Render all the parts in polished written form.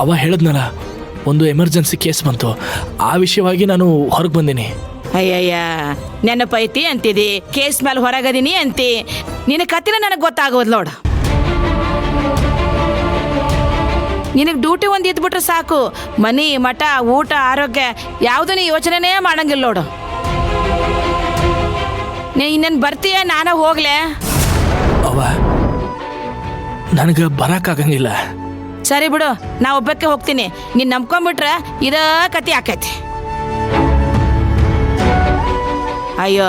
ಅವ ಹೇಳಿದ್ನಲ್ಲ, ಒಂದು ಎಮರ್ಜೆನ್ಸಿ ಕೇಸ್ ಬಂತು, ಆ ವಿಷಯವಾಗಿ ನಾನು ಹೊರಗೆ ಬಂದೀನಿ. ಅಯ್ಯಯ್ಯ, ನೆನಪೈತಿ ಅಂತಿದಿ, ಕೇಸ್ ಮೇಲೆ ಹೊರಗದೀನಿ ಅಂತಿ. ನಿನ್ನ ಕತ್ತಿನ ನನಗೆ ಗೊತ್ತಾಗೋದು ನೋಡು. ನಿನಗೆ ಡ್ಯೂಟಿ ಒಂದು ಇದ್ಬಿಟ್ರೆ ಸಾಕು, ಮನಿ ಮಠ ಊಟ ಆರೋಗ್ಯ ಯಾವುದೂ ಯೋಚನೆನೇ ಮಾಡಂಗಿಲ್ಲ ನೋಡು. ನೀ ಇನ್ನೇನು ಬರ್ತೀಯ, ನಾನೇ ಹೋಗ್ಲೆ? ಅವ ನನಗೆ ಬರೋಕ್ಕಾಗಂಗಿಲ್ಲ. ಸರಿ ಬಿಡು, ನಾ ಒಬ್ಬಕ್ಕೆ ಹೋಗ್ತೀನಿ. ನೀನು ನಂಬ್ಕೊಂಬಿಟ್ರೆ ಇದ ಕತಿ ಆಕೈತಿ. ಅಯ್ಯೋ,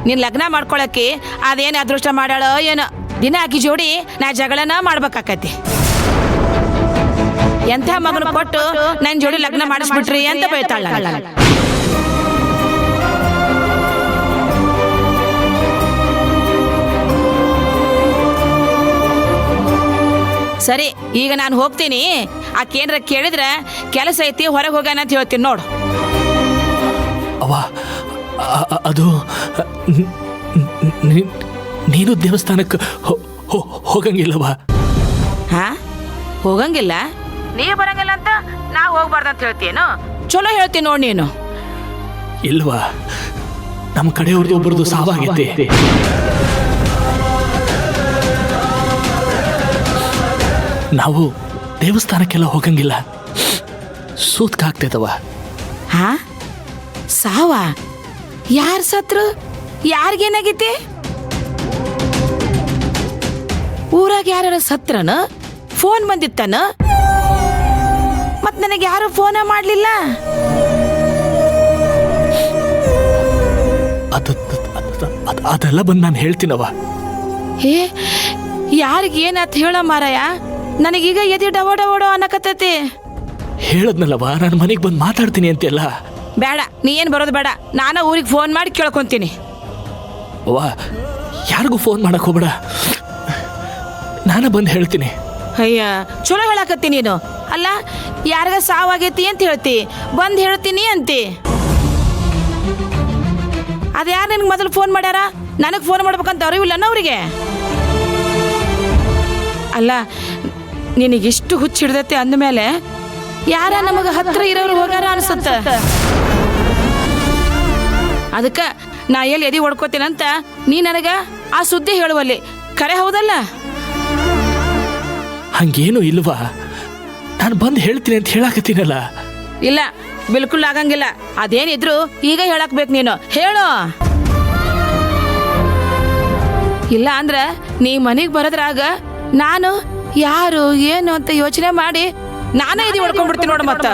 ನೀನು ಲಗ್ನ ಮಾಡ್ಕೊಳಕ್ಕೆ ಅದೇನು ಅದೃಷ್ಟ ಮಾಡಾಳೋ ಏನೋ, ದಿನ ಆಕಿ ಜೋಡಿ ನಾ ಜಗಳನ ಮಾಡ್ಬೇಕಾಕತಿ. ಎಂಥ ಮಗನ ಕೊಟ್ಟು ನನ್ನ ಜೋಡಿ ಲಗ್ನ ಮಾಡಿಸ್ಬಿಟ್ರಿ ಅಂತ ಬೈತಾಳ. ಸರಿ, ಈಗ ನಾನು ಹೋಗ್ತೀನಿ. ಆ ಕೇಂದ್ರ ಕೇಳಿದ್ರೆ ಕೆಲಸ ಐತಿ, ಹೊರಗೆ ಹೋಗೋಣ ಅಂತ ಹೇಳ್ತೀನಿ ನೋಡು. ಅವ ಅದು ನೀನು ದೇವಸ್ಥಾನಕ್ಕೆ ಹೋಗಂಗಿಲ್ಲವಾ? ಹಾ, ಹೋಗಂಗಿಲ್ಲ? ನೀ ಬರಂಗಿಲ್ಲ ಅಂತ ನಾ ಹೋಗ್ಬಾರ್ದಂತ ಹೇಳ್ತೀನೋ? ಚಲೋ ಹೇಳ್ತೀನಿ ನೋಡಿ ನೀನು. ಇಲ್ವಾ, ನಮ್ಮ ಕಡೆಯವ್ರದ್ದು ಒಬ್ಬರದು ಸಾವಾಗೈತಿ. ನಾವು ದೇವಸ್ಥಾನಕ್ಕೆಲ್ಲ ಹೋಗಂಗಿಲ್ಲ, ಸೂತ್ಕಾಗ್ತೈತವ. ಹಾ, ಸಾವ? ಯಾರು ಸತ್ರು? ಯಾರಿಗೇನಾಗೈತಿ? ಊರಾಗ ಯಾರ ಸತ್ರನ? ಫೋನ್ ಬಂದಿತ್ತನ? ಮತ್ ನನಗೆ ಯಾರು ಫೋನ ಮಾಡ್ಲಿಲ್ಲ. ಅದೆಲ್ಲ ಬಂದು ನಾನು ಹೇಳ್ತೀನವ. ಏ, ಯಾರಿಗೇನತ್ ಹೇಳ ಮಾರಾಯ, ನನಗೀಗ ಎದಿ ಡವಡವಡೋ ಅನ್ನಕತ್ತೈತಿ. ಹೇಳದ್ನಲ್ಲವ, ನಾನು ಮನೆಗೆ ಬಂದು ಮಾತಾಡ್ತೀನಿ ಅಂತೆಲ್ಲ. ಬೇಡ, ನೀ ಏನು ಬರೋದು ಬೇಡ, ನಾನು ಊರಿಗೆ ಫೋನ್ ಮಾಡಿ ಕೇಳ್ಕೊಂತೀನಿ. ಅವ್ವ, ಯಾರಿಗೂ ಫೋನ್ ಮಾಡಕ್ ಹೋಗ್ಬೇಡ, ನಾನು ಬಂದು ಹೇಳ್ತೀನಿ. ಅಯ್ಯ, ಚಲೋ ಹೇಳಕತ್ತಿ ನೀನು. ಅಲ್ಲ, ಯಾರಿಗ ಸಾವಾಗೈತಿ ಅಂತ ಹೇಳ್ತಿ, ಬಂದು ಹೇಳ್ತೀನಿ ಅಂತಿ. ಅದ್ಯಾರು ನಿನಗೆ ಮೊದಲು ಫೋನ್ ಮಾಡ್ಯಾರ? ನನಗೆ ಫೋನ್ ಮಾಡ್ಬೇಕಂತ ಅರಿವಿಲ್ಲನ ಅವರಿಗೆ? ಅಲ್ಲ, ನಿನಗಿಷ್ಟು ಹುಚ್ಚಿಡ್ದೈತಿ ಅಂದಮೇಲೆ ಯಾರ ನಮಗೆ ಹತ್ರ ಇರೋರು ಹೋಗಾರ ಅನ್ಸತ್ತ. ಅದಕ್ಕೆ ನಾ ಎಲ್ಲಿ ಎದಿ ಹೊಡ್ಕೋತೀನಂತ ನೀ ನನಗ ಆ ಸುದ್ದಿ ಹೇಳುವಲ್ಲಿ. ಕರೆ ಹೌದಲ್ಲ? ಹಂಗೇನು ಇಲ್ವಾ, ನಾನು ಬಂದು ಹೇಳ್ತೀನಿ ಅಂತ ಹೇಳಕತ್ತೀನಲ್ಲ. ಇಲ್ಲ, ಬಿಲ್ಕುಲ್ ಆಗಂಗಿಲ್ಲ. ಅದೇನಿದ್ರು ಈಗ ಹೇಳಕ್ ಬೇಕು ನೀನು, ಹೇಳು. ಇಲ್ಲ ಅಂದ್ರ ನೀ ಮನೆಗೆ ಬರೋದ್ರಾಗ ನಾನು ಯಾರು ಏನು ಅಂತ ಯೋಚನೆ ಮಾಡಿ ನಾನೇ ಎದಿ ಹೊಡ್ಕೊಂಡ್ಬಿಡ್ತೀನಿ ನೋಡು. ಮತ್ತ